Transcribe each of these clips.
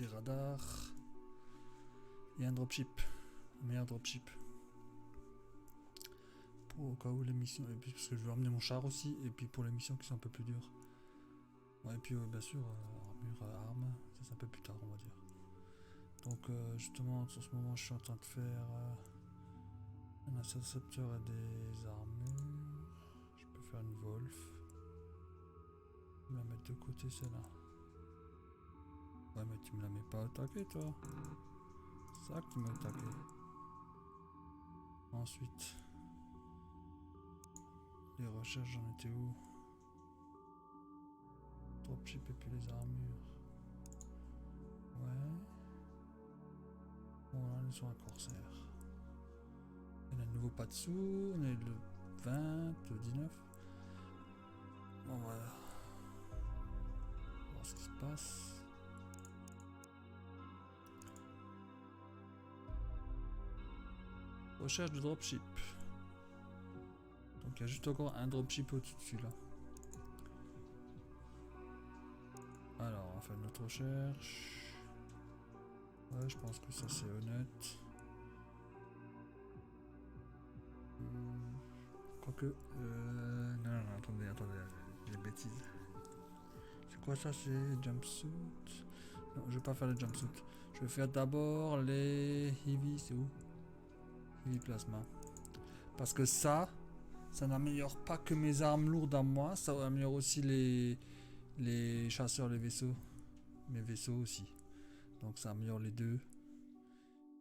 des radars. Et un dropship. Un meilleur dropship. Pour au cas où les missions. Et puis parce que je veux emmener mon char aussi. Et puis pour les missions qui sont un peu plus dures. Ouais, et puis bien sûr, armure, armes. Ça c'est un peu plus tard, on va dire. Donc justement, en ce moment, je suis en train de faire un intercepteur et des armures. Je peux faire une Wolf. Je vais la mettre de côté, celle-là. Ouais, mais tu me la mets pas attaquée, toi. C'est ça que tu m'as attaqué. Ensuite, les recherches, j'en étais où? Dropship et puis les armures. Ouais. Bon, là, on est sur un corsaire. Il y a de nouveau pas dessous. On est le 20, le 19. Bon, voilà. On va voir ce qui se passe. Recherche de dropship. Donc il y a juste encore un dropship au-dessus de celui-là. Alors on va faire notre recherche. Ouais, je pense que ça c'est honnête. Quoique... non, attendez, j'ai des bêtises. C'est quoi ça? C'est jumpsuit? Non, je vais pas faire le jumpsuit. Je vais faire d'abord les heavy, c'est où? Heavy plasma. Parce que ça n'améliore pas que mes armes lourdes à moi, ça améliore aussi les chasseurs, les vaisseaux. Mes vaisseaux aussi. Donc ça améliore les deux.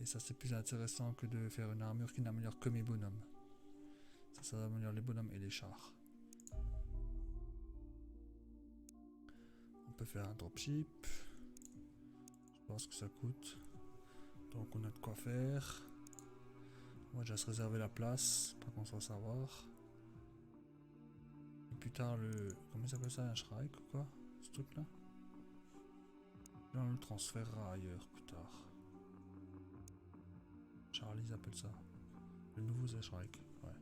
Et ça c'est plus intéressant que de faire une armure qui n'améliore que mes bonhommes. Ça améliore les bonhommes et les chars. On peut faire un dropship. Je pense que ça coûte. Donc on a de quoi faire. On va déjà se réserver la place, pas qu'on soit savoir. Et plus tard le... Comment ça s'appelle ça? Un Shrike ou quoi? Ce truc là? Là on le transférera ailleurs plus tard. Charlie ils appellent ça. Le nouveau Shrike, ouais.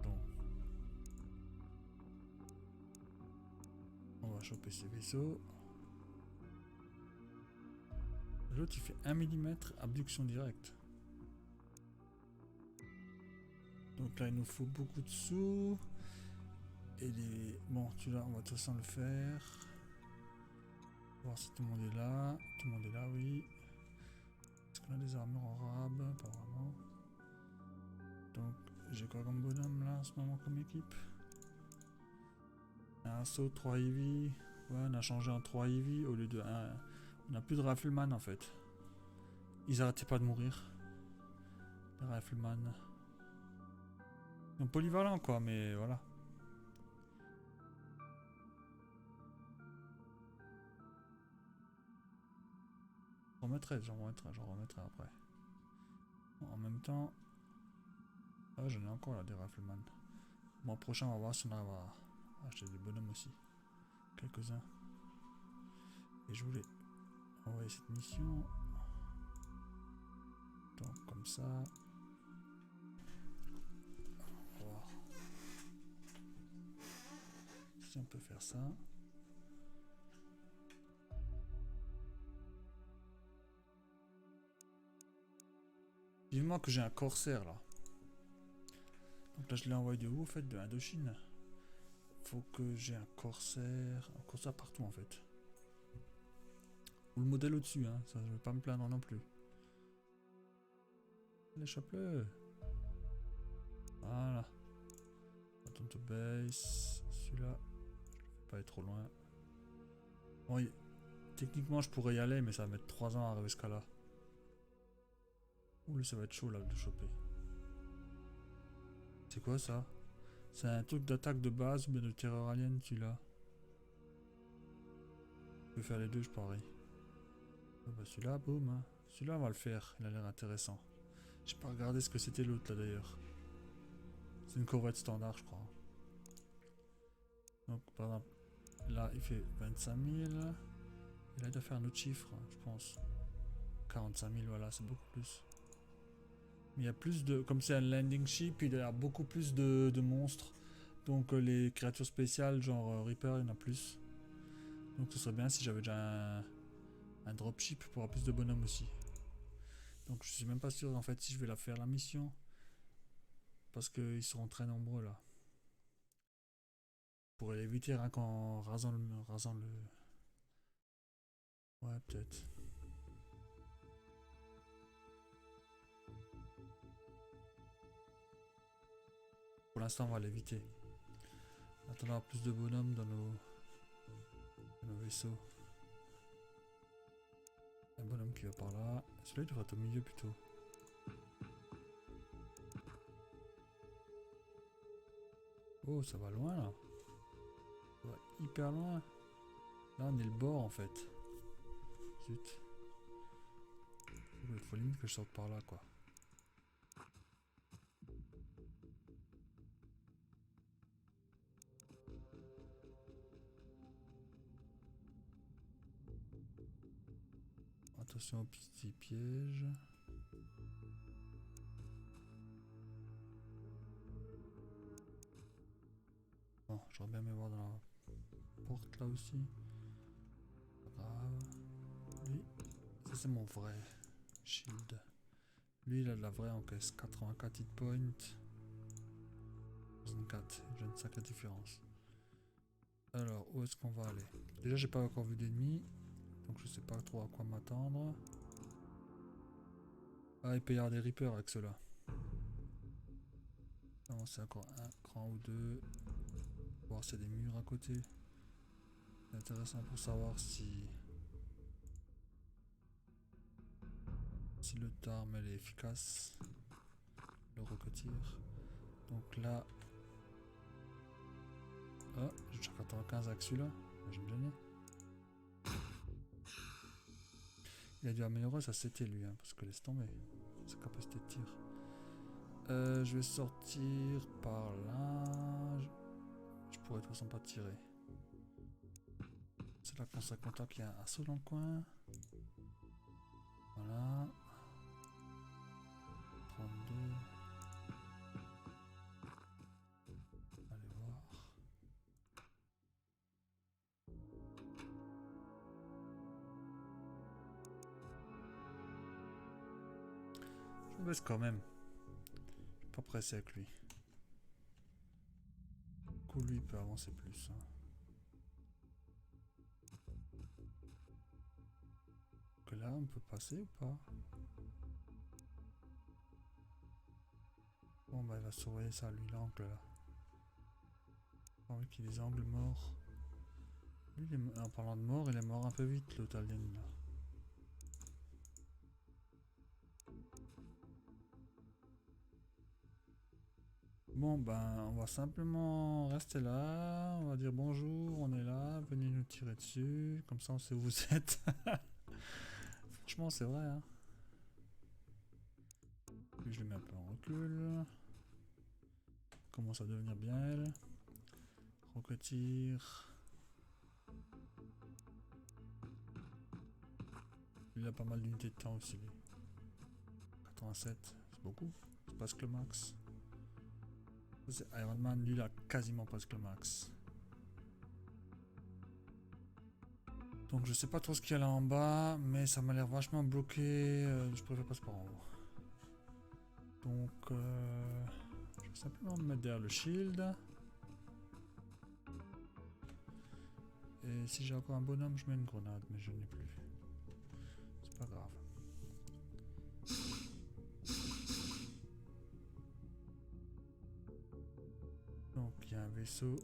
Donc. On va choper ces vaisseaux. L'autre il fait 1 mm abduction directe. Donc là il nous faut beaucoup de sous. Et les... Bon celui-là on va de toute façon le faire. Voir si tout le monde est là. Tout le monde est là, oui. Est-ce qu'on a des armures en rab? Pas vraiment. Donc j'ai quoi comme bonhomme là en ce moment comme équipe? Un saut 3 heavy. Ouais on a changé en 3 heavy au lieu de 1. On a plus de rifleman en fait. Ils arrêtaient pas de mourir. Les rifleman. Ils sont polyvalents quoi, mais voilà. J'en remettrai après. Bon, en même temps... Ah j'en ai encore là des rifleman. Mois prochain on va voir si on va acheter des bonhommes aussi. Quelques-uns. Et je voulais envoyer cette mission. Donc comme ça. On va voir si on peut faire ça. Vivement que j'ai un corsaire là. Donc là je l'ai envoyé de où en fait? De Indochine. Faut que j'ai un corsaire partout en fait. Ou le modèle au-dessus, hein. Ça je vais pas me plaindre non plus. Allez, chope-le. Voilà. Return to base. Celui-là, je le fais pas aller trop loin. Bon, techniquement je pourrais y aller, mais ça va mettre 3 ans à arriver jusqu'à là. Ouh, ça va être chaud là de le choper. C'est quoi ça? C'est un truc d'attaque de base ou bien de terreur alien celui-là? Je peux faire les deux, je parie. Oh, bah celui-là, boum. Hein. Celui-là, on va le faire. Il a l'air intéressant. J'ai pas regardé ce que c'était l'autre là d'ailleurs. C'est une corvette standard, je crois. Donc, par exemple, là, il fait 25 000. Et là, il doit faire un autre chiffre, je pense. 45 000, voilà, c'est beaucoup plus. Mais il y a plus de... Comme c'est un landing ship, il y a beaucoup plus de monstres. Donc les créatures spéciales, genre Reaper, il y en a plus. Donc ce serait bien si j'avais déjà un dropship pour avoir plus de bonhommes aussi. Donc je suis même pas sûr en fait si je vais la faire la mission. Parce qu'ils seront très nombreux là. Je pourrais l'éviter rien qu'en rasant le... Ouais peut-être. Pour l'instant on va l'éviter. En attendant d'avoir plus de bonhommes dans nos vaisseaux. Un bonhomme qui va par là. Celui-là il devrait être au milieu plutôt. Oh ça va loin là. Ça va hyper loin. Là on est le bord en fait. Zut. Il faut limite que je sorte par là quoi. Attention aux petits pièges. Bon, j'aurais bien aimé voir dans la porte là aussi. Pas grave. Lui, ça c'est mon vrai shield. Lui il a de la vraie encaisse. 84 hit points. 64, j'ai une sacrée différence. Alors, où est-ce qu'on va aller? Déjà j'ai pas encore vu d'ennemis. Donc je sais pas trop à quoi m'attendre. Ah, il peut y avoir des Reapers avec ceux-là. C'est encore un cran ou deux. Voir s'il y a des murs à côté. C'est intéressant pour savoir si le tarm elle est efficace. Le recotir. Donc là. Ah, j'ai déjà 95 avec celui-là. Je vais me donner. Il a dû améliorer sa CT lui, hein, parce que laisse tomber. Sa capacité de tir. Je vais sortir par là. Je pourrais de toute façon pas tirer. C'est là qu'on se contact qu'il y a un assaut dans le coin. Voilà. 32. Allez voir. Je baisse quand même. Je suis pas pressé avec lui. Du coup lui il peut avancer plus. Hein. Que là on peut passer ou pas? Bon bah il va surveiller ça lui l'angle là. Pas envie qu'il y ait des angles morts. Lui en parlant de mort il est mort un peu vite l'autre alien là. Bon ben on va simplement rester là, on va dire bonjour, on est là, venez nous tirer dessus, comme ça on sait où vous êtes. Franchement c'est vrai hein. Puis je le mets un peu en recul. Commence à devenir bien elle. Rocketeer. Il a pas mal d'unités de temps aussi lui. 87, c'est beaucoup, c'est presque le max. C'est Iron Man, lui il a quasiment presque le max. Donc je sais pas trop ce qu'il y a là en bas, mais ça m'a l'air vachement bloqué, je préfère passer par en haut. Donc je vais simplement me mettre derrière le shield. Et si j'ai encore un bonhomme, je mets une grenade, mais je n'ai plus. C'est pas grave. Donc il y a un vaisseau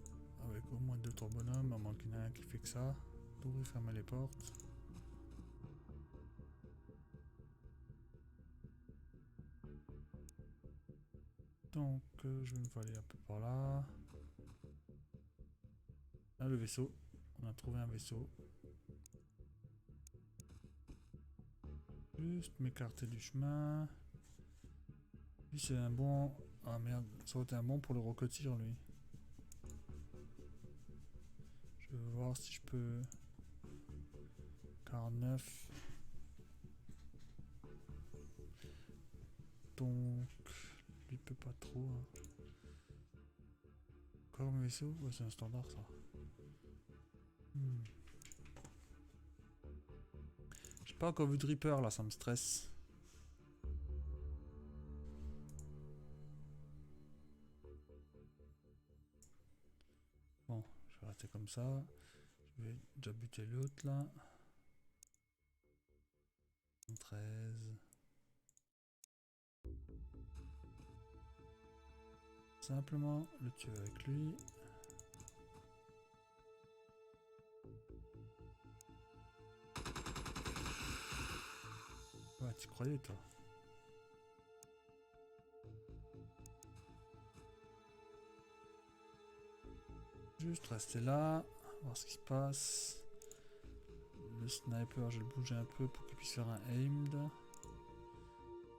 avec au moins 2-3 bonhommes, à moins qu'il y en ait un qui fait que ça. D'ouvrir, fermer les portes. Donc je vais me aller un peu par là. Là le vaisseau, on a trouvé un vaisseau. Juste m'écarter du chemin. Lui c'est un bon... Ah merde, ça aurait été un bon pour le rocketeer lui. Je vais voir si je peux... 49. Donc... Lui peut pas trop. Hein. Encore un vaisseau? Ouais c'est un standard ça. pas encore vu de Reaper là, ça me stresse. Bon, je vais rester comme ça. Je vais déjà buter l'autre là. 13. Simplement le tuer avec lui. Ouais, tu croyais toi. Juste rester là, voir ce qui se passe. Le sniper, je vais le bouger un peu pour qu'il puisse faire un aimed.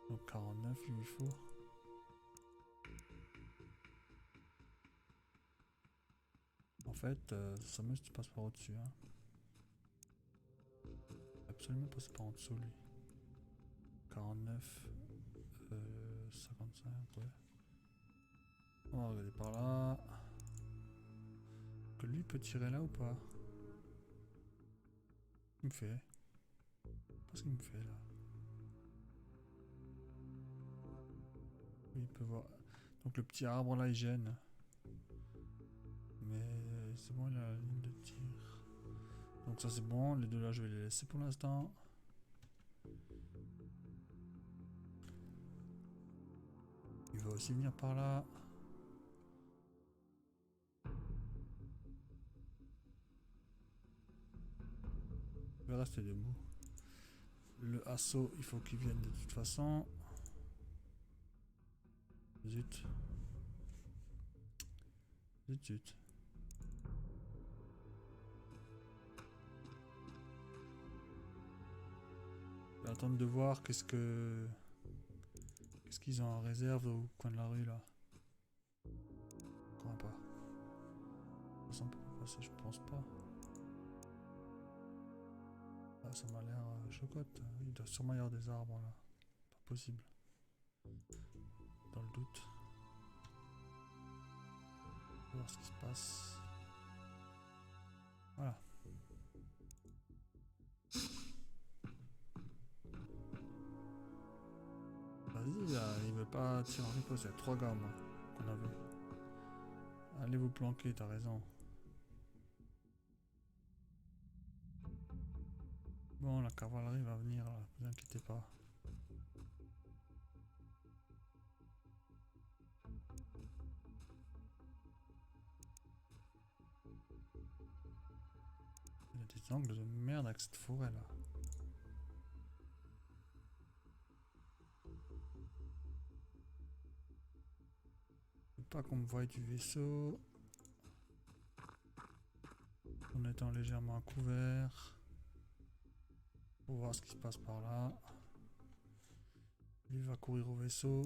Donc 49, il lui faut. En fait, ça me si tu passes par au-dessus. Hein. Absolument passer par en dessous lui. 49, 55, ouais. On va regarder par là. Que lui peut tirer là ou pas? Il me fait. Qu'est-ce qu'il me fait là? Oui, il peut voir. Donc le petit arbre là il gêne. Mais c'est bon, il a la ligne de tir. Donc ça c'est bon, les deux là je vais les laisser pour l'instant. Il va aussi venir par là. Je vais rester debout. Le assaut, il faut qu'il vienne de toute façon. Zut. Zut, zut. Je vais attendre de voir qu'est-ce qu'ils ont en réserve au coin de la rue là. Je crois pas. Ça on peut pas passer, je pense pas. Ah, ça m'a l'air chocotte. Il doit sûrement y avoir des arbres là. Pas possible. Dans le doute. On va voir ce qui se passe. Voilà. Vas-y là, il veut pas tirer en riposte. Il y a 3 gars moi qu'on a vu. Allez vous planquer, t'as raison. Bon, la cavalerie va venir là, vous inquiétez pas. Il y a des angles de merde avec cette forêt là. Je veux pas qu'on me voie du vaisseau. En étant légèrement couvert. Pour voir ce qui se passe par là. Lui va courir au vaisseau.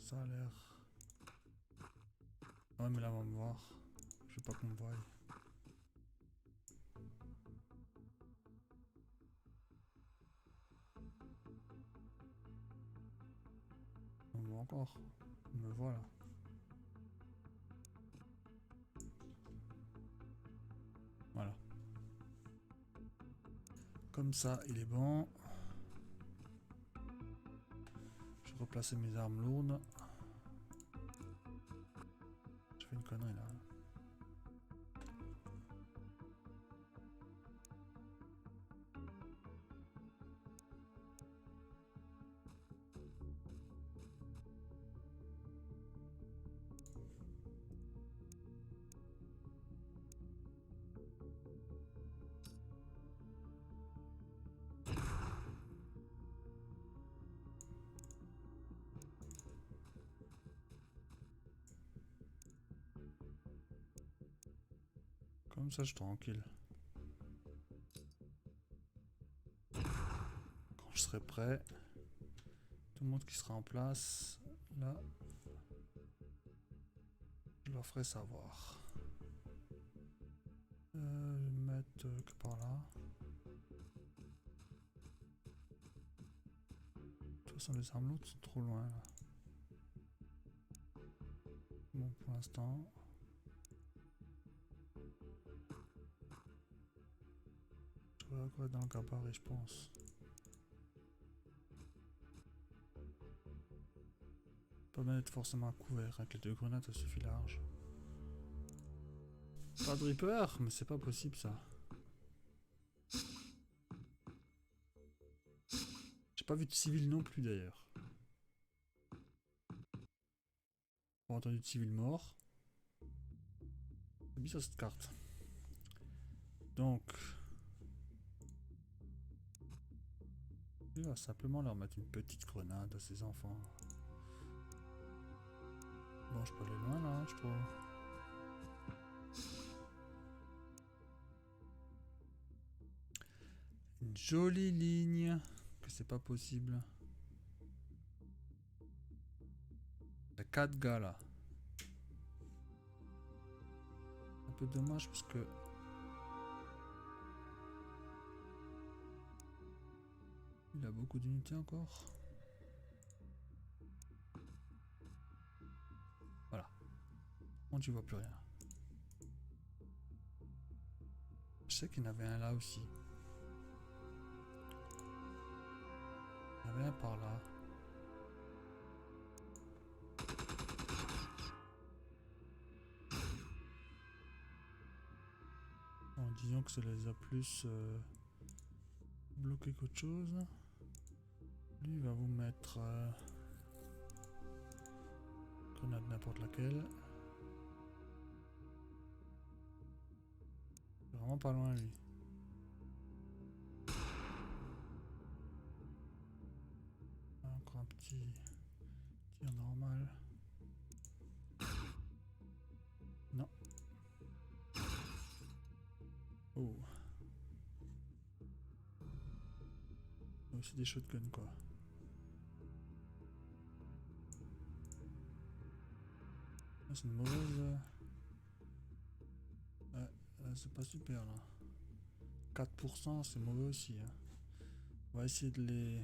Ça a l'air. Ouais mais là on va me voir. Je veux pas qu'on me voie. On me voit encore. On me voit là. Voilà. Comme ça, il est bon. Je vais replacer mes armes lourdes. Je fais une connerie là. Comme ça, je suis tranquille. Quand je serai prêt, tout le monde qui sera en place, là, je leur ferai savoir. Je vais me mettre que par là. De toute façon, les armes lourdes sont trop loin là. Bon, pour l'instant. Je vais encore être dans le gabarit, je pense. Pas besoin d'être forcément à couvert. Avec les 2 grenades, ça suffit large. Pas de Reaper, mais c'est pas possible ça. J'ai pas vu de civil non plus d'ailleurs. Pas entendu de civil mort. C'est bizarre cette carte. Donc, il va simplement leur mettre une petite grenade à ces enfants. Bon, je peux aller loin là, je trouve. Une jolie ligne. Que c'est pas possible. Il y a 4 gars là. Un peu dommage parce que... Il a beaucoup d'unités encore. Voilà. On n'y voit plus rien. Je sais qu'il y en avait un là aussi. Il y en avait un par là. En disant que ça les a plus bloqués qu'autre chose. Lui il va vous mettre grenade n'importe laquelle. C'est vraiment pas loin lui. Encore un petit tir normal. Non. Oh. C'est des shotguns quoi. C'est une mauvaise... c'est pas super là. 4% c'est mauvais aussi. Hein. On va essayer de les...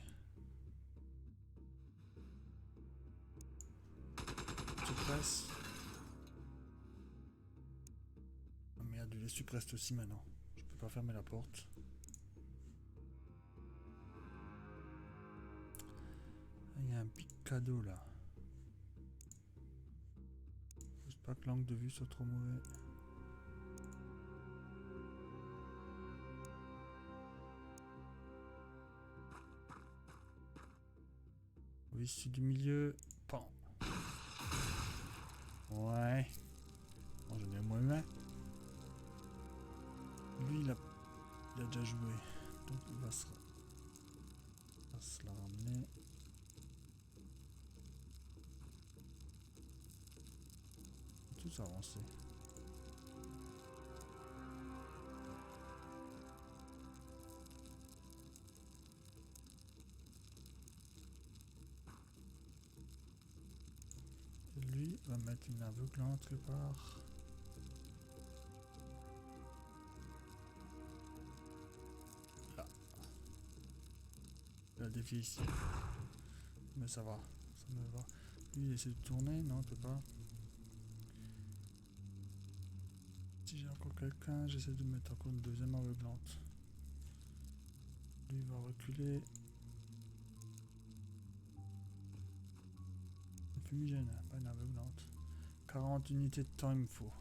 suppresse. Ah merde, il les suppresse aussi maintenant. Je peux pas fermer la porte. Il y a un big cadeau là. J'espère que l'angle de vue soit trop mauvais. Oui, c'est du milieu. Pan. Ouais. Bon, j'en ai moins un. Lui, il a déjà joué. Donc, il va se la ramener. Tout avancer. Lui va mettre une aveuglante quelque part. Là. Il a défié ici. Mais ça va. Ça me va. Lui il essaie de tourner. Non, il peut pas. Si j'ai encore quelqu'un, j'essaie de mettre encore une deuxième aveuglante. Lui il va reculer. Une fumigène, pas une aveuglante. 40 unités de temps il me faut.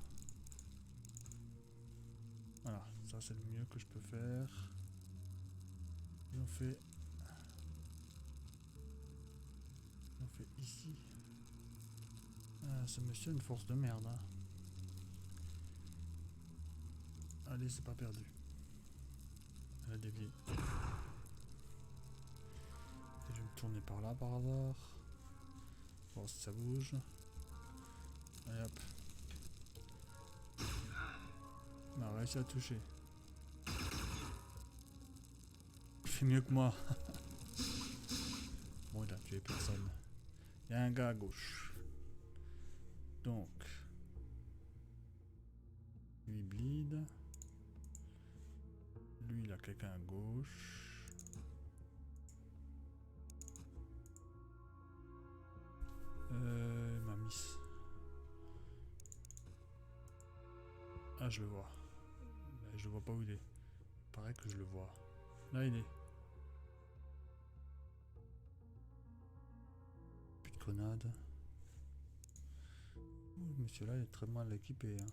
Voilà, ça c'est le mieux que je peux faire. On fait ici. Ah, ce monsieur a une force de merde. Hein. Allez, c'est pas perdu. Elle a dévié. Et je vais me tourner par là par hasard. Voir si ça bouge. Allez hop. On a réussi à toucher. Il fait mieux que moi. Bon, il a tué personne. Il y a un gars à gauche. Donc. Lui bleed. Lui, il a quelqu'un à gauche. Il m'a mis. Ah, je le vois. Mais je le vois pas où il est. Il paraît que je le vois. Là, il est. Plus de grenade. mais celui-là il est très mal équipé. Hein.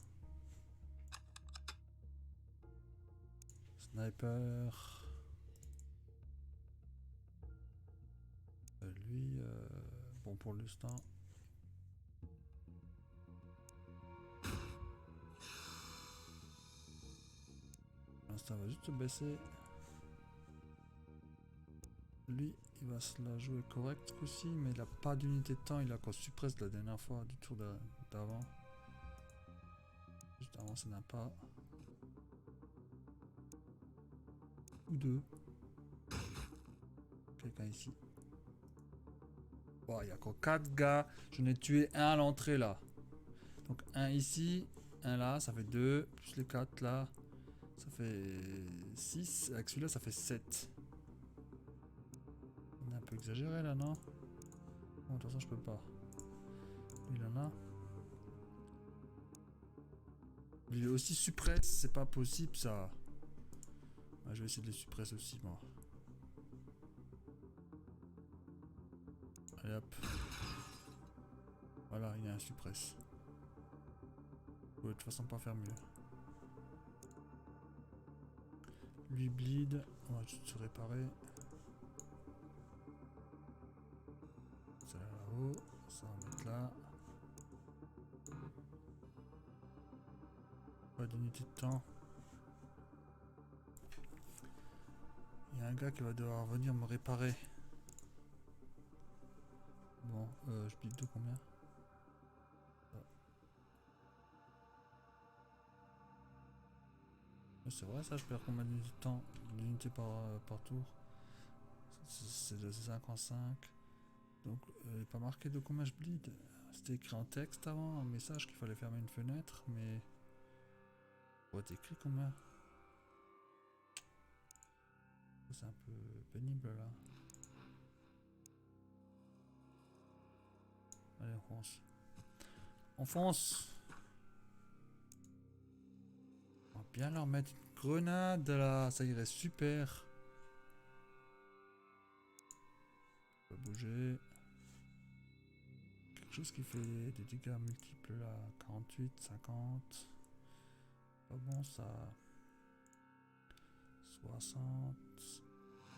Sniper. Lui, bon pour l'instant. Ça va juste se baisser. Lui, il va se la jouer correct aussi, mais il a pas d'unité de temps. Il a qu'au suppresse la dernière fois du tour d'avant. Juste avant, ça n'a pas. Ou deux. Quelqu'un ici. Bon, il y a encore 4 gars. J'en ai tué un à l'entrée là. Donc un ici, un là, ça fait 2. Plus les 4 là. Ça fait 6. Avec celui-là, ça fait 7. On est un peu exagéré là, non? Bon, de toute façon, je peux pas. Lui, il en a. Lui aussi suppresse, c'est pas possible ça. Ah, je vais essayer de les suppresser aussi, moi. Allez hop. Voilà, il y a un suppresse. Je peux de toute façon pas faire mieux. Lui bleed, on va juste se réparer. Ça là-haut, ça on va mettre là. Pas d'unité de temps. Il y a un gars qui va devoir venir me réparer. Bon, je bleed de combien? C'est vrai ça, je perds combien d'unités de temps? D'unités par tour? C'est de 55. Donc, il n'est pas marqué de combien je bleed. C'était écrit en texte avant, un message qu'il fallait fermer une fenêtre, mais... Ouais, t'es écrit combien? C'est un peu pénible là. Allez, on fonce. On fonce! On va bien leur mettre une grenade là, ça irait super. On va bouger. Quelque chose qui fait des dégâts multiples là. 48, 50. Pas bon ça. 60.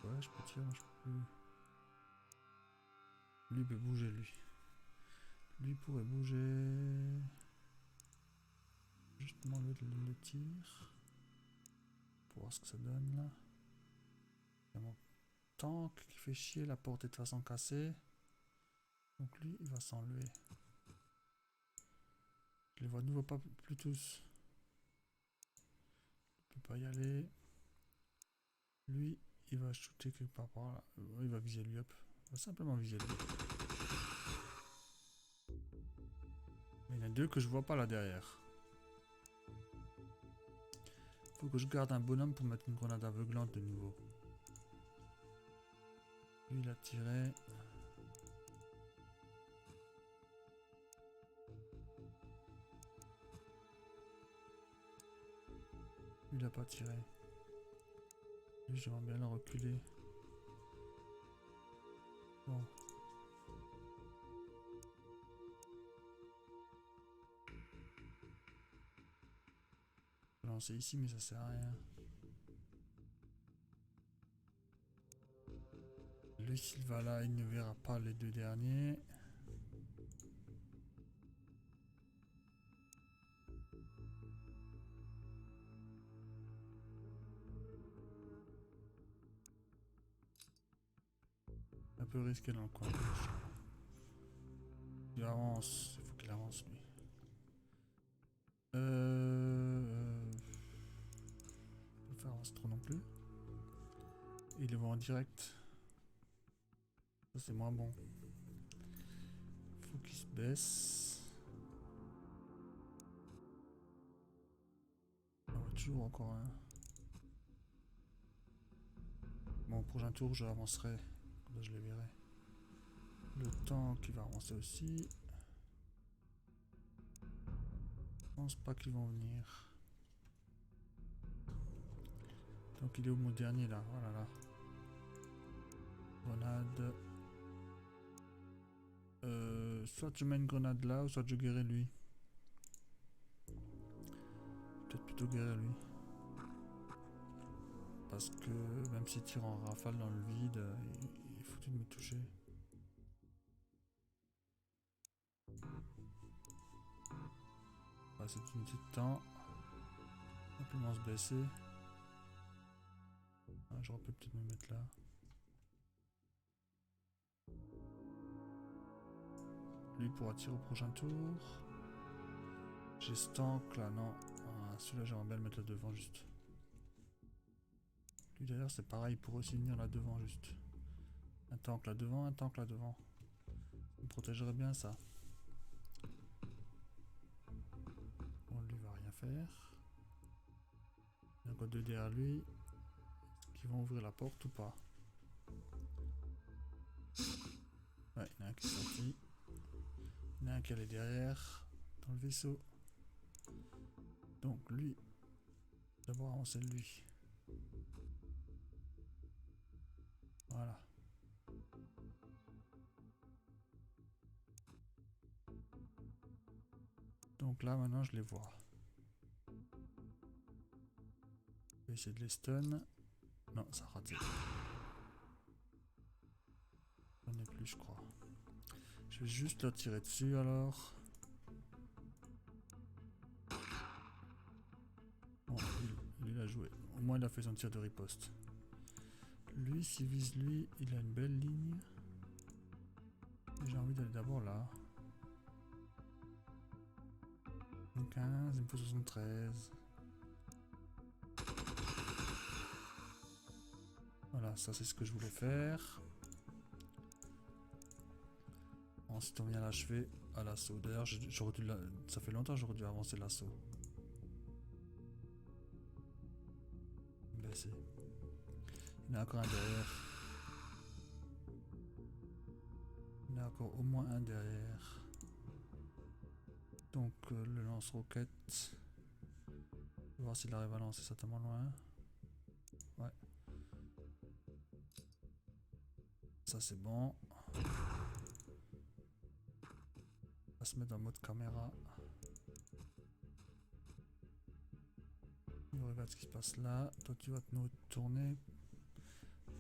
Ouais, je peux tirer, moi je peux plus. Lui peut bouger, lui. Lui pourrait bouger. Justement le tir. Pour voir ce que ça donne là. Il y a mon tank qui fait chier, la porte est de façon cassée. Donc lui, il va s'enlever. Je les vois de nouveau pas plus tous. Il peut pas y aller. Lui, il va shooter quelque part par là. Il va viser lui, hop. Il va simplement viser lui. Mais il y en a deux que je vois pas là derrière. Faut que je garde un bonhomme pour mettre une grenade aveuglante de nouveau. Lui, il a tiré. Lui, il a pas tiré. Lui, j'aimerais bien le reculer. Bon. Je vais lancer ici, mais ça sert à rien. Lui, s'il va là, il ne verra pas les deux derniers. Un peu risqué dans le coin. Il avance, il faut qu'il avance lui. Pas faire avancer trop non plus. Il le voit en direct. Ça c'est moins bon. Faut qu'il se baisse. Ah ouais, toujours encore un. Bon, au prochain tour, je avancerai. Là, je les verrai. Le temps qui va avancer aussi. Je pense pas qu'ils vont venir. Donc il est où mon dernier là? Voilà là. Grenade. Soit je mets une grenade là, ou soit je guéris lui. peut-être plutôt guérir lui. Parce que même s'il tire en rafale dans le vide, il est foutu de me toucher. Cette unité de temps. Simplement se baisser. Ah, j'aurais pu peut-être me mettre là. Lui pourra tirer au prochain tour. J'ai ce tank là, non. Ah, celui-là j'aimerais bien le mettre là devant juste. Lui d'ailleurs c'est pareil, il pourrait aussi venir là devant juste. Un tank là devant, un tank là devant. Ça me protégerait bien ça. Bon, lui va rien faire. Il y a encore deux derrière lui. Est-ce qu'ils vont ouvrir la porte ou pas? Ouais, il y en a un qui est sorti. Il y en a un qui est allé derrière, dans le vaisseau. Donc lui, d'abord avancer lui. Voilà. Donc là maintenant je les vois. Je vais essayer de les stun. Non, ça a raté. J'en ai plus je crois. Je vais juste leur tirer dessus alors. Bon, il a joué. Au moins il a fait son tir de riposte. Lui, s'il vise lui, il a une belle ligne. J'ai envie d'aller d'abord là. 15, il me faut 73. Voilà, ça c'est ce que je voulais faire. Ensuite on vient l'achever à l'assaut. D'ailleurs, ça fait longtemps que j'aurais dû avancer l'assaut. Baisser. Il y en a encore un derrière. Il y en a encore au moins un derrière. Donc le lance-roquette. On va voir s'il arrive à lancer ça tellement loin. Ouais. Ça c'est bon. On va se mettre en mode caméra. On regarde ce qui se passe là. Toi tu vas te tourner.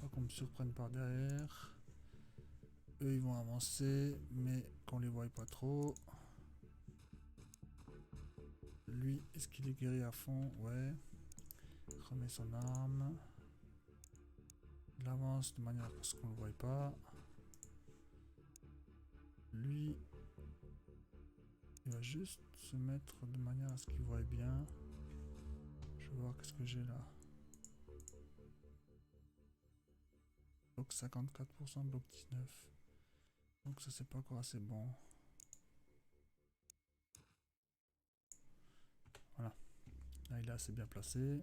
Pas qu'on me surprenne par derrière. Eux ils vont avancer, mais qu'on les voie pas trop. Lui, est-ce qu'il est guéri à fond? Ouais. Il remet son arme. Il avance de manière à ce qu'on ne le voie pas. Lui, il va juste se mettre de manière à ce qu'il voie bien. Je vais voir qu'est-ce que j'ai là. Bloc 54%, bloc 19. Donc ça c'est pas encore assez bon. Voilà. Là il est assez bien placé.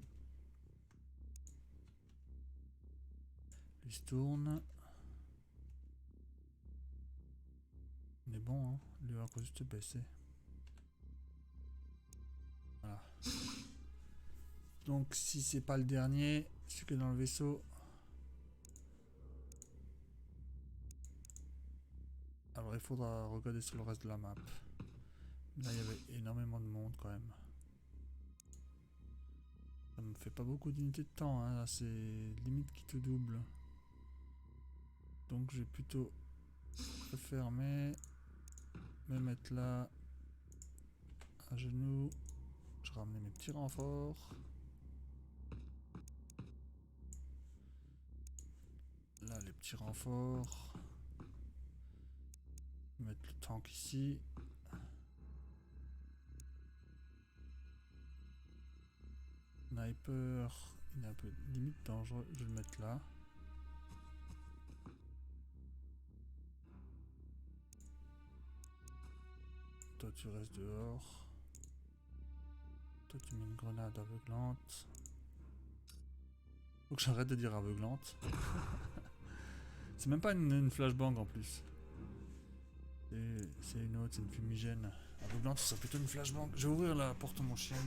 Il se tourne. Il est bon, hein. Lui va encore juste baisser. Voilà. Donc si c'est pas le dernier, celui qui est dans le vaisseau. Alors il faudra regarder sur le reste de la map. Là il y avait énormément de monde quand même. Ça me fait pas beaucoup d'unités de temps, hein. Là c'est limite qui te double. Donc je vais plutôt refermer, me mettre là, à genoux. Je ramène mes petits renforts. Là les petits renforts. Mettre le tank ici. Sniper, il est un peu limite dangereux, je vais le mettre là. Toi tu restes dehors. Toi tu mets une grenade aveuglante. Faut que j'arrête de dire aveuglante. C'est même pas une flashbang en plus. C'est une autre, c'est une fumigène. Aveuglante, ça serait plutôt une flashbang. Je vais ouvrir la porte de mon chien.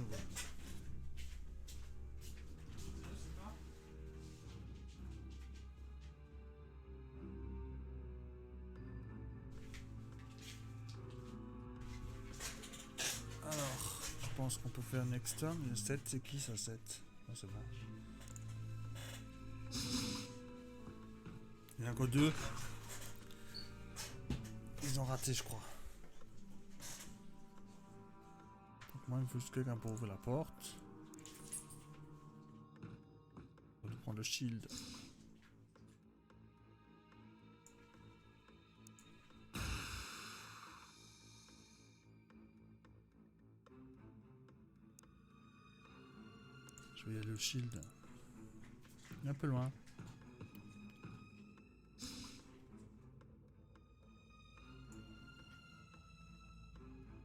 pense qu'on peut faire next turn. Le 7, c'est qui ça 7? Non, c'est bon. Il y en a que 2. Ils ont raté, je crois. Donc moi, il me faut juste quelqu'un pour ouvrir la porte. On va prendre le shield. Je vais y aller le shield. Il est un peu loin.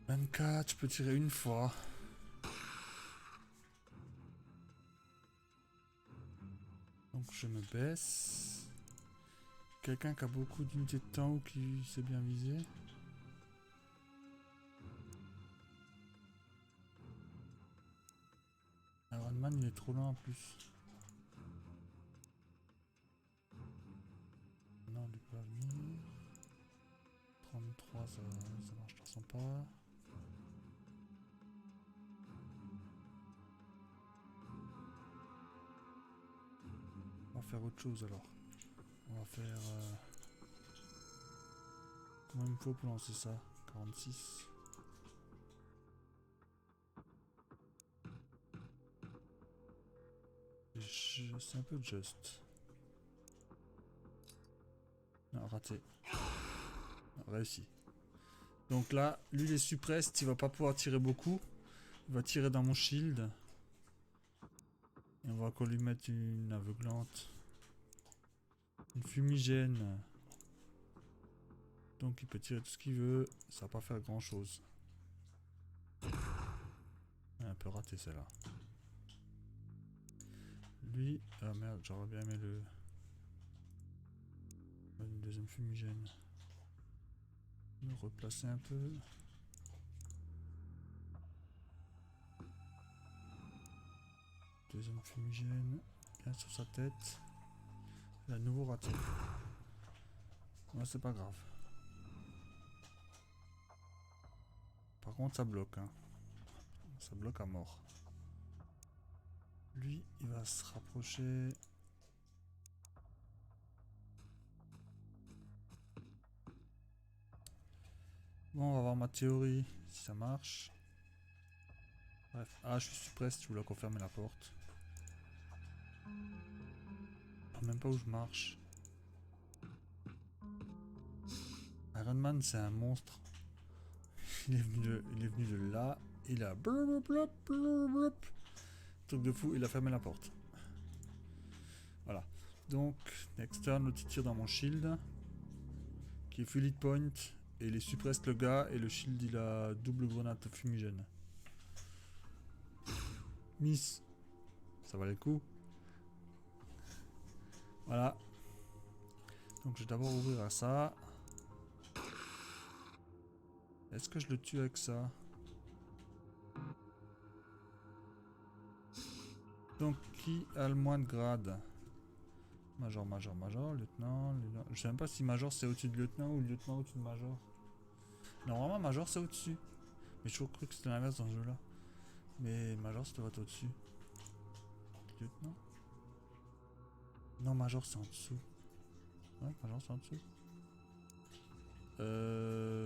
24, je peux tirer une fois. Donc je me baisse. Quelqu'un qui a beaucoup d'unités de temps ou qui sait bien viser. Iron Man il est trop loin en plus. Non, il peut pas venir. 33, ça marche de toute façon pas. On va faire autre chose alors. On va faire... Combien il me faut pour lancer ça? 46. C'est un peu juste. Non, raté. Non, réussi. Donc là, lui il est suppressed, il va pas pouvoir tirer beaucoup. Il va tirer dans mon shield. Et on va encore lui mettre une aveuglante. Une fumigène. Donc il peut tirer tout ce qu'il veut. Ça va pas faire grand chose. Un peu raté celle-là. Lui, ah merde, j'aurais bien aimé le... Une deuxième fumigène. Me replacer un peu. Deuxième fumigène. Bien sur sa tête. Il a de nouveau raté. Ouais, c'est pas grave. Par contre, ça bloque. Hein. Ça bloque à mort. Lui, il va se rapprocher. Bon, on va voir ma théorie, si ça marche. Bref. Ah, je suis suppressed, je voulais confirmer la porte. Je sais même pas où je marche. Iron Man, c'est un monstre. Il est venu de là. Il a... Truc de fou, il a fermé la porte. Voilà. Donc, next turn, l'autre il tire dans mon shield. Qui est full hit point. Et il est suppressed le gars. Et le shield, il a double grenade fumigène. Miss. Ça valait le coup. Voilà. Donc, je vais d'abord ouvrir à ça. Est-ce que je le tue avec ça? Donc, qui a le moins de grade? Major, lieutenant. Je sais même pas si major c'est au-dessus de lieutenant ou lieutenant au-dessus de major. Normalement, major c'est au-dessus. Mais j'ai toujours cru que c'était l'inverse dans ce jeu-là. Mais major, ça devrait être au-dessus. Lieutenant? Non, major c'est en dessous. Ouais, major c'est en dessous.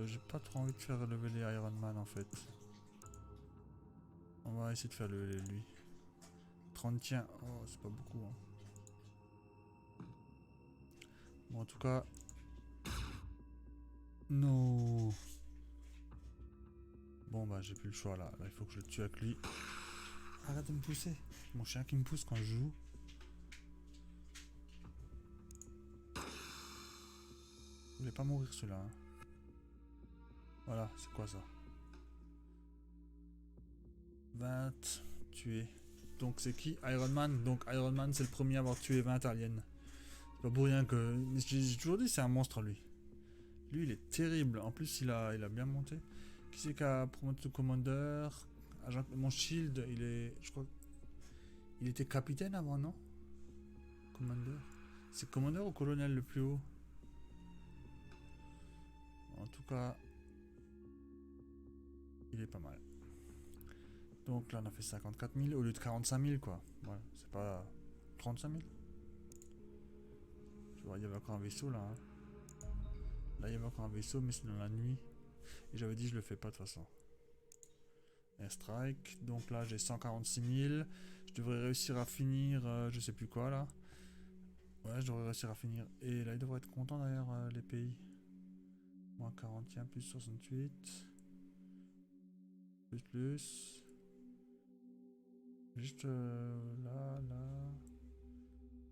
J'ai pas trop envie de faire lever les Iron Man en fait. On va essayer de faire lever lui. 30 tiens. Oh, c'est pas beaucoup. Hein. Bon, en tout cas... Non. Bon, bah, j'ai plus le choix, là. Là, il faut que je le tue avec lui. Arrête de me pousser. Mon chien qui me pousse quand je joue. Je voulais pas mourir, celui-là. Hein. Voilà, c'est quoi, ça? 20 tués. Donc, c'est qui? Iron Man. Donc, Iron Man, c'est le premier à avoir tué 20 aliens. C'est pas pour rien que... Mais j'ai toujours dit, c'est un monstre, lui. Lui, il est terrible. En plus, il a bien monté. Qui c'est qui a promoté le Commander? Agent... Mon shield, il est... Je crois... Il était capitaine avant, non? Commander. C'est Commander ou Colonel le plus haut? En tout cas... Il est pas mal. Donc là on a fait 54 000 au lieu de 45 000 quoi. Voilà, c'est pas 35 000. Tu vois, il y avait encore un vaisseau là. Hein. Là il y avait encore un vaisseau mais c'est dans la nuit. Et j'avais dit je le fais pas de toute façon. Airstrike, donc là j'ai 146 000. Je devrais réussir à finir je sais plus quoi là. Ouais, je devrais réussir à finir. Et là, ils devraient être contents d'ailleurs, les pays. Moins 41, plus 68. Plus. Juste là, là.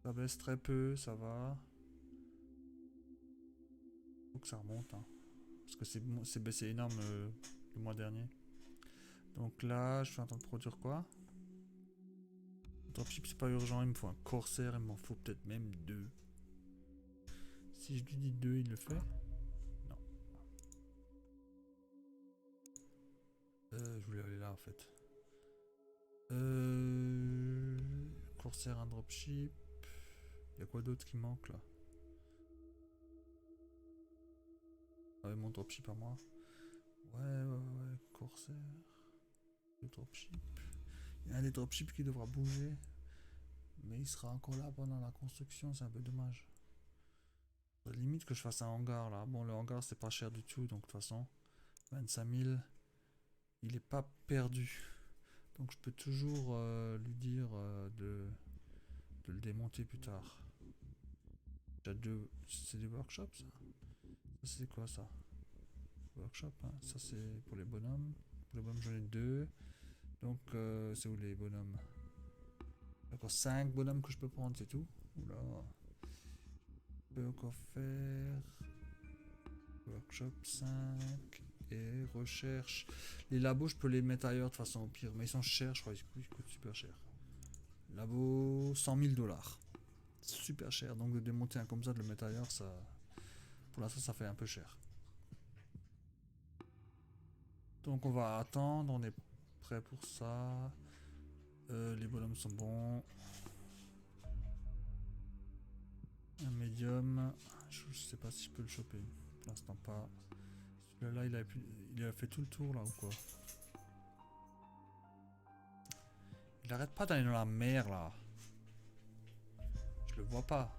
Ça baisse très peu, ça va. Faut que ça remonte. Hein. Parce que c'est baissé énorme le mois dernier. Donc là, je suis en train de produire quoi? Dropship, c'est pas urgent, il me faut un corsaire, il m'en faut peut-être même 2. Si je lui dis 2, il le fait? Non. Je voulais aller là en fait. Corsair, un dropship. Il y a quoi d'autre qui manque là? Ah ouais, mon dropship à moi. Ouais. Corsair. Le dropship. Il y a un des dropships qui devra bouger. Mais il sera encore là pendant la construction, c'est un peu dommage. Limite que je fasse un hangar là. Bon, le hangar c'est pas cher du tout, donc de toute façon, 25 000, il est pas perdu. Donc je peux toujours lui dire de le démonter plus tard. J'ai deux. C'est des workshops ça? Ça c'est quoi ça? Workshop, hein. Ça c'est pour les bonhommes. Pour les bonhommes j'en ai 2. Donc c'est où les bonhommes? D'accord, 5 bonhommes que je peux prendre, c'est tout. Oula. Je peux encore faire workshop 5 et recherche. Les labos je peux les mettre ailleurs de façon au pire, mais ils sont chers, je crois, ils coûtent super cher. Labo 100 000 $. Super cher, donc de démonter un comme ça, de le mettre ailleurs, ça, pour l'instant ça fait un peu cher. Donc on va attendre, on est prêt pour ça. Les bonhommes sont bons. Un médium, je sais pas si je peux le choper. Pour l'instant pas. Celui-là il a fait tout le tour là ou quoi? Il arrête pas d'aller dans la mer là. Je le vois pas.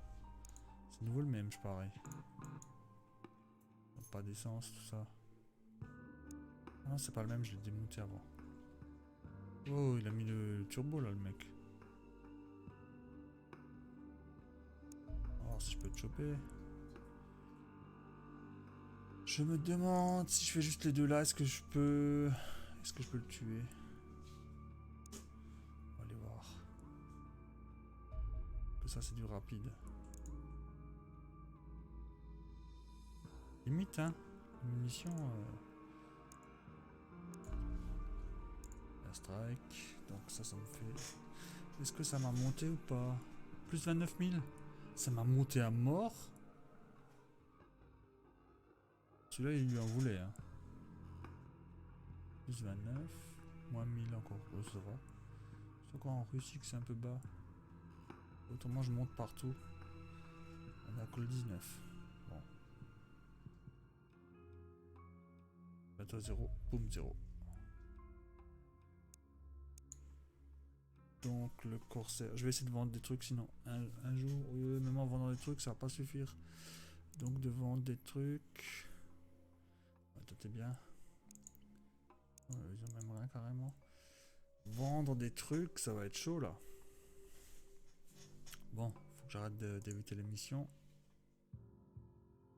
C'est nouveau le même, je parie. Pas d'essence, tout ça. Ah non, c'est pas le même, je l'ai démonté avant. Oh, il a mis le turbo là, le mec. Alors, si je peux te choper. Je me demande si je fais juste les deux là, est-ce que je peux. Est-ce que je peux le tuer? On va aller voir. Que ça, c'est du rapide. Limite, hein. Munitions. La strike. Donc, ça me fait. Est-ce que ça m'a monté ou pas? Plus 29 000. Ça m'a monté à mort. Celui-là, il lui en voulait. Hein. Plus 29. Moins 1000 encore. Oh, ça va. C'est encore en Russie que c'est un peu bas. Autrement, je monte partout. On a que le 19. Bon. Bientôt 0. Boum, 0. Donc, le corsaire. Je vais essayer de vendre des trucs, sinon, un jour, même en vendant des trucs, ça va pas suffire. Donc, de vendre des trucs. Ouais, toi, t'es bien. Ils ont même rien carrément. Vendre des trucs, ça va être chaud là. Bon, faut que j'arrête d'éviter les missions.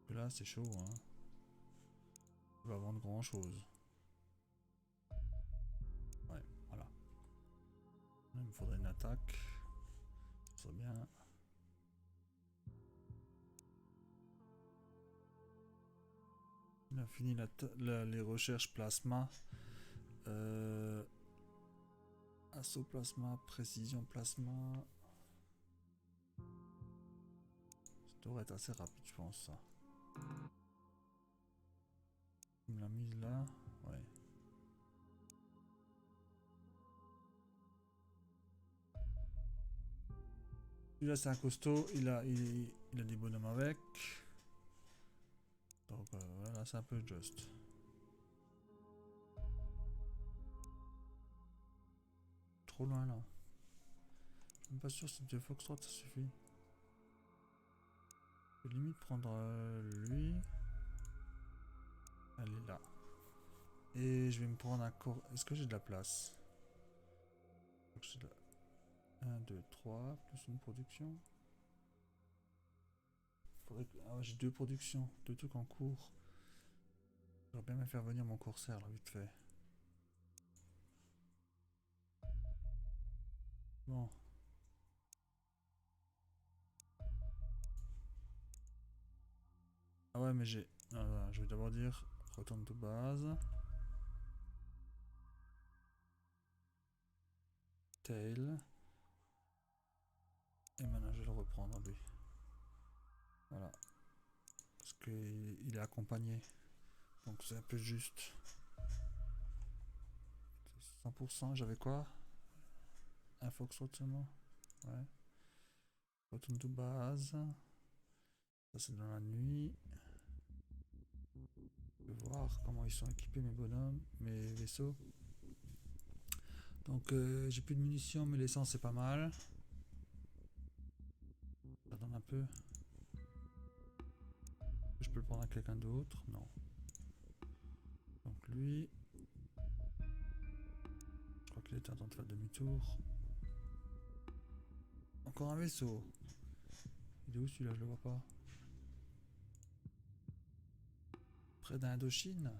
Là, c'est chaud, hein. Je vais vendre grand chose. Ouais, voilà. Il me faudrait une attaque. Ça serait bien. On a fini les recherches plasma. Assaut plasma, précision plasma. Ça devrait être assez rapide, je pense, ça. On l'a mise là. Ouais. Celui-là, c'est un costaud. Il a des bonhommes avec. Donc voilà, c'est un peu juste. trop loin là. Je suis même pas sûr si 2 Foxtrot ça suffit. Je vais limite prendre lui. Allez là. Et je vais me prendre un corps. Est-ce que j'ai de la place? 1, 2, 3, plus une production. Ah ouais, j'ai 2 productions, 2 trucs en cours. J'aurais bien me faire venir mon corsaire là, vite fait. Bon. Ah ouais, mais j'ai... Non, non, je vais d'abord dire retourne to base. Tail. Et maintenant je vais le reprendre lui. Voilà. Parce qu'il est accompagné. Donc c'est un peu juste. 100%, j'avais quoi? Un Foxtrot seulement? Ouais. Retourne to base. Ça c'est dans la nuit. Je vais voir comment ils sont équipés mes bonhommes, mes vaisseaux. Donc j'ai plus de munitions mais l'essence c'est pas mal. J'attends un peu. Je peux le prendre à quelqu'un d'autre? Non. Donc lui. Je crois qu'il était en train de faire demi-tour. Encore un vaisseau. Il est où celui-là? Je le vois pas. Près d'Indochine.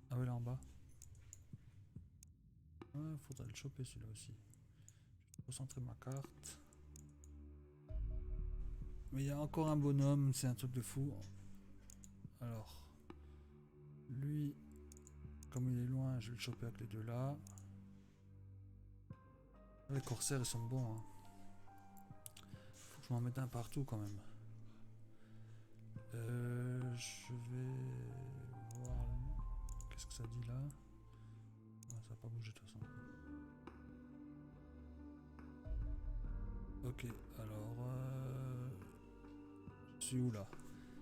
Ah ouais, là en bas. Ouais, faudrait le choper celui-là aussi. Je vais recentrer ma carte. Mais il y a encore un bonhomme, c'est un truc de fou. Alors, lui, comme il est loin, je vais le choper avec les deux là. Les corsaires ils sont bons. Hein. Faut que je m'en mette un partout quand même. Je vais voir. Qu'est-ce que ça dit là? Ah, ça va pas bouger de toute façon. Ok, alors. Je suis où là?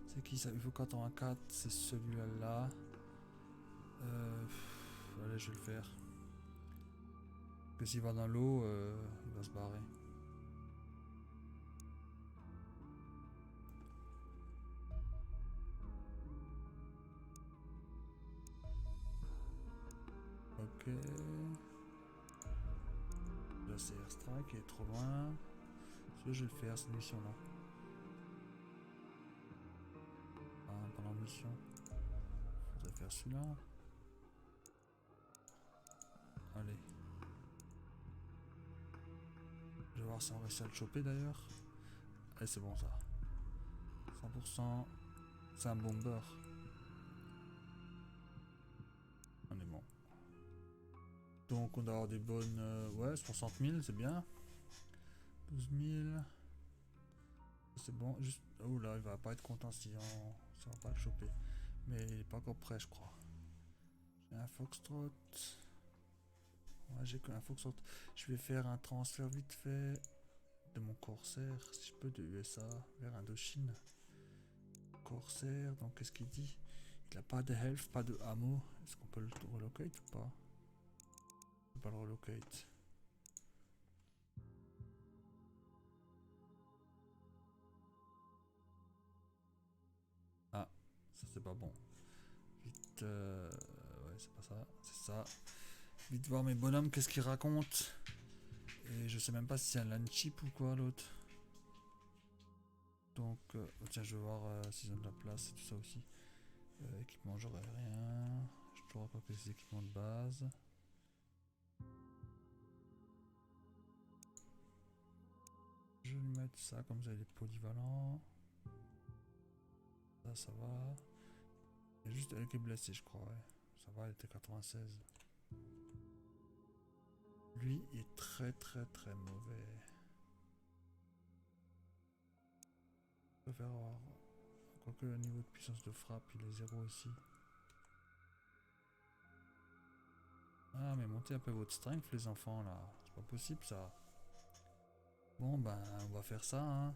C'est qui ça? Il faut 84, c'est celui-là là. Allez, je vais le faire. Parce que s'il va dans l'eau, il va se barrer. Ok. Là c'est Airstrike, il est trop loin. Celui-là je vais le faire, cette mission là. Ah, pendant la mission. Faudrait faire celui-là. Allez. Je vais voir si on réussit à le choper d'ailleurs. Allez, c'est bon ça. 100%. C'est un bomber. On est bon. Donc on doit avoir des bonnes... ouais, 60 000, c'est bien. 12 000. C'est bon. Juste... Oh là, il va pas être content si on va pas le choper. Mais il est pas encore prêt, je crois. J'ai un Foxtrot. Ouais, j'ai qu'un Foxtrot. Je vais faire un transfert vite fait de mon Corsair, si je peux, de USA vers Indochine. Corsair, donc qu'est-ce qu'il dit? Il a pas de health, pas de ammo. Est-ce qu'on peut le relocate ou pas? On peut pas le relocate. Ah, ça c'est pas bon. Vite, ouais, c'est pas ça, c'est ça. Vite voir mes bonhommes, qu'est-ce qu'ils racontent. Et je sais même pas si c'est un land chip ou quoi l'autre. Donc, tiens, je vais voir s'ils ont de la place et tout ça aussi. Équipement, j'aurais rien. Je dois pas que les équipements de base. Je vais lui mettre ça, comme ça il est polyvalent. Ça va. Il y a juste elle qui est blessée, je crois, ouais. Ça va, elle était 96. Lui, il est très très très mauvais. Je préfère avoir... Quoique le niveau de puissance de frappe, il est 0 aussi. Ah, mais montez un peu votre strength, les enfants, là. C'est pas possible, ça. Bon, ben, on va faire ça, hein.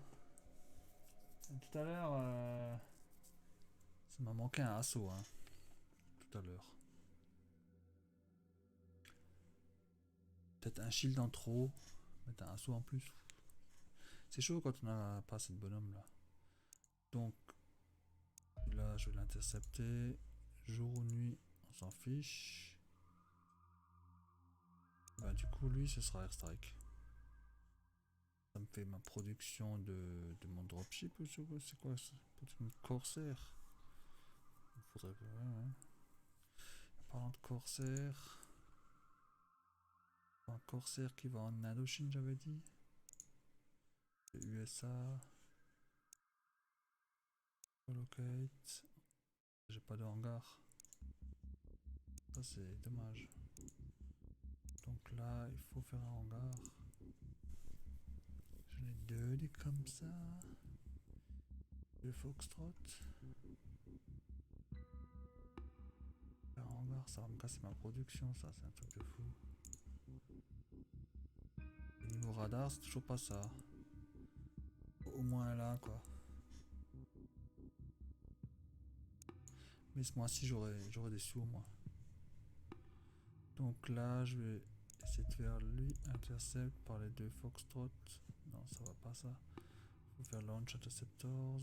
Tout à l'heure, ça m'a manqué un assaut, hein. Tout à l'heure. Peut-être un shield en trop. Mettre un saut en plus. C'est chaud quand on n'a pas assez de bonhomme là. Donc là je vais l'intercepter. Jour ou nuit, on s'en fiche. Bah du coup lui ce sera airstrike. Ça me fait ma production de mon dropship ou c'est quoi ça? Production de corsaire. Il faudrait... Ouais. Parlant de corsaire... Un corsaire qui va en Indochine j'avais dit. USA. Locate. J'ai pas de hangar. Ça c'est dommage. Donc là il faut faire un hangar. J'en ai deux des comme ça. Le Foxtrot. Un hangar, ça va me casser ma production, ça c'est un truc de fou. Et niveau radar, c'est toujours pas ça. Au moins là quoi. Mais ce mois-ci j'aurai des sous au moins. Donc là je vais essayer de faire lui intercept par les deux Foxtrot. Non ça va pas ça. Faut faire launch interceptors.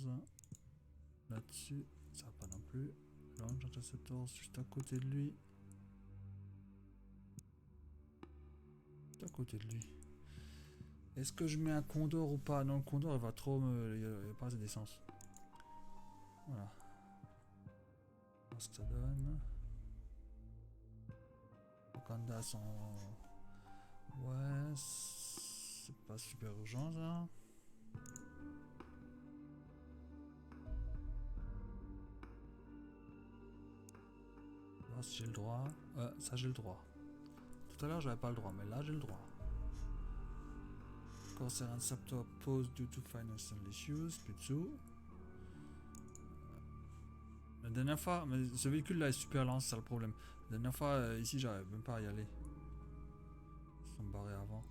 Là-dessus, ça va pas non plus. Launch interceptors juste à côté de lui. Juste à côté de lui. Est-ce que je mets un condor ou pas? Non, le condor il va trop me... Il n'y a pas assez d'essence. Voilà. On va voir ce que ça donne. Wakanda sont... Ouais, c'est pas super urgent ça. On va voir si j'ai le droit. Ça j'ai le droit. Tout à l'heure j'avais pas le droit, mais là j'ai le droit. Corsair Interceptor pause due to financial issues, plus de sous. La dernière fois, mais ce véhicule là est super lent, c'est ça le problème. La dernière fois, ici j'arrive même pas à y aller. Ils sont barrés avant.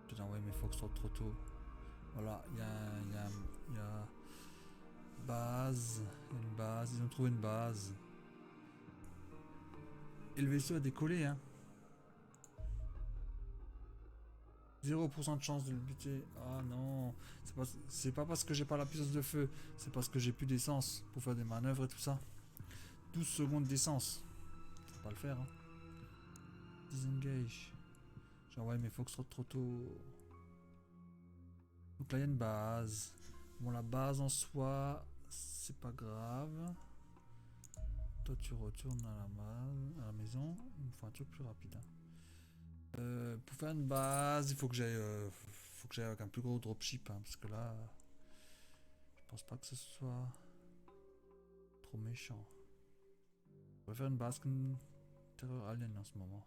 J'ai envoyé mes Foxtrot trop tôt. Voilà, il y a base, une base, ils ont trouvé une base. Et le vaisseau a décollé, hein. 0% de chance de le buter. Ah non, c'est pas parce que j'ai pas la puissance de feu, c'est parce que j'ai plus d'essence pour faire des manœuvres et tout ça. 12 secondes d'essence. Ça va pas le faire, hein. Disengage. J'ai envoyé mes Foxtrot trop tôt. Donc là il y a une base. Bon, la base en soi, c'est pas grave. Toi tu retournes à la maison. Il me faut un truc plus rapide, hein. Pour faire une base, il faut que j'aille avec un plus gros dropship, hein, parce que là, je pense pas que ce soit trop méchant. On va faire une base comme Terreur Alien en ce moment.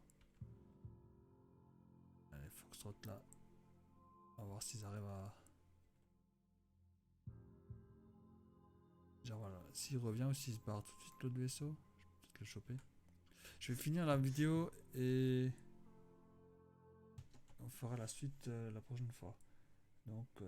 Allez, Foxtrot là. On va voir s'ils arrivent à... Genre voilà, s'il revient ou s'il se barre tout de suite l'autre vaisseau, je vais peut-être le choper. Je vais finir la vidéo et... on fera la suite la prochaine fois. Donc...